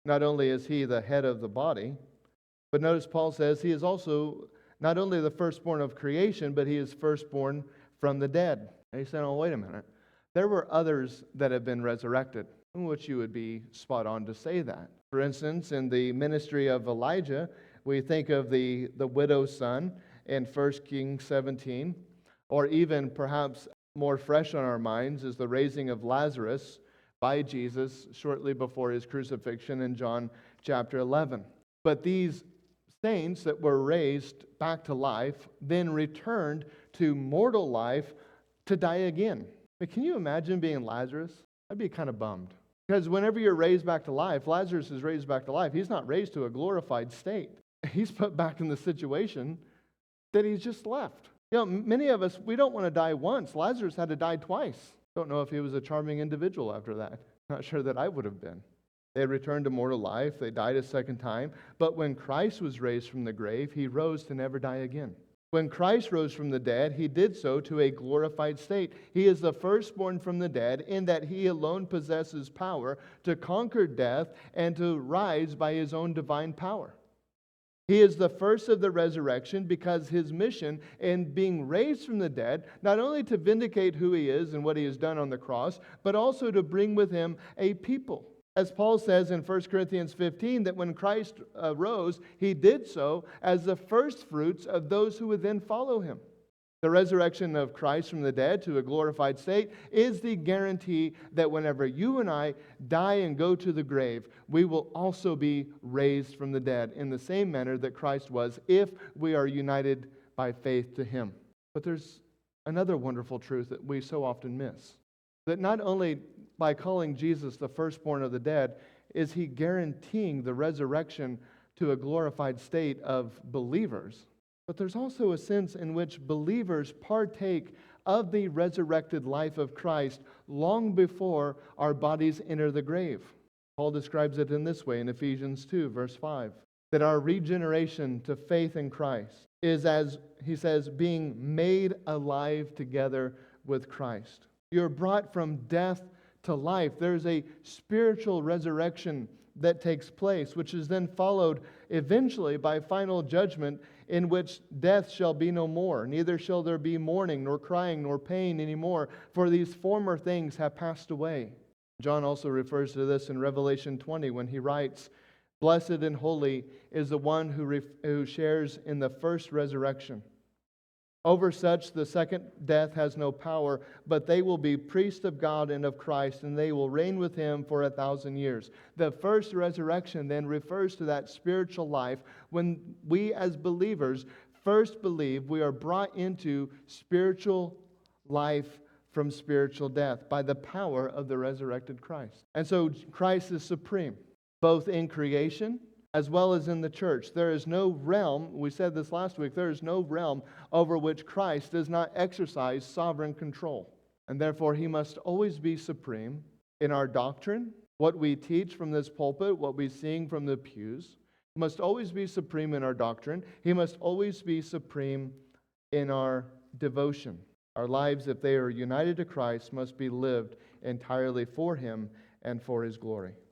Not only is he the head of the body, but notice Paul says he is also not only the firstborn of creation, but he is firstborn from the dead. And he said, oh, wait a minute. There were others that have been resurrected, in which you would be spot on to say that. For instance, in the ministry of Elijah, we think of the widow's son in 1 Kings 17, or even perhaps more fresh on our minds is the raising of Lazarus by Jesus shortly before his crucifixion in John chapter 11. But these saints that were raised back to life then returned to mortal life to die again. But can you imagine being Lazarus? I'd be kind of bummed. Because whenever you're raised back to life, Lazarus is raised back to life. He's not raised to a glorified state. He's put back in the situation that he's just left. You know, many of us, we don't want to die once. Lazarus had to die twice. Don't know if he was a charming individual after that. Not sure that I would have been. They returned to mortal life. They died a second time. But when Christ was raised from the grave, he rose to never die again. When Christ rose from the dead, he did so to a glorified state. He is the firstborn from the dead in that he alone possesses power to conquer death and to rise by his own divine power. He is the first of the resurrection because his mission in being raised from the dead, not only to vindicate who he is and what he has done on the cross, but also to bring with him a people. As Paul says in 1 Corinthians 15, that when Christ rose, he did so as the first fruits of those who would then follow him. The resurrection of Christ from the dead to a glorified state is the guarantee that whenever you and I die and go to the grave, we will also be raised from the dead in the same manner that Christ was if we are united by faith to him. But there's another wonderful truth that we so often miss. That not only by calling Jesus the firstborn of the dead is he guaranteeing the resurrection to a glorified state of believers, but there's also a sense in which believers partake of the resurrected life of Christ long before our bodies enter the grave. Paul describes it in this way in Ephesians 2, verse 5, that our regeneration to faith in Christ is, as he says, being made alive together with Christ. You're brought from death to life. There's a spiritual resurrection that takes place, which is then followed eventually by final judgment in which death shall be no more. Neither shall there be mourning, nor crying, nor pain anymore, for these former things have passed away. John also refers to this in Revelation 20 when he writes, "Blessed and holy is the one who shares in the first resurrection. Over such the second death has no power, but they will be priests of God and of Christ, and they will reign with him for 1,000 years." The first resurrection then refers to that spiritual life when we as believers first believe we are brought into spiritual life from spiritual death by the power of the resurrected Christ. And so Christ is supreme, both in creation as well as in the church. There is no realm, we said this last week, there is no realm over which Christ does not exercise sovereign control. And therefore, he must always be supreme in our doctrine, what we teach from this pulpit, what we sing from the pews. He must always be supreme in our doctrine. He must always be supreme in our devotion. Our lives, if they are united to Christ, must be lived entirely for him and for his glory.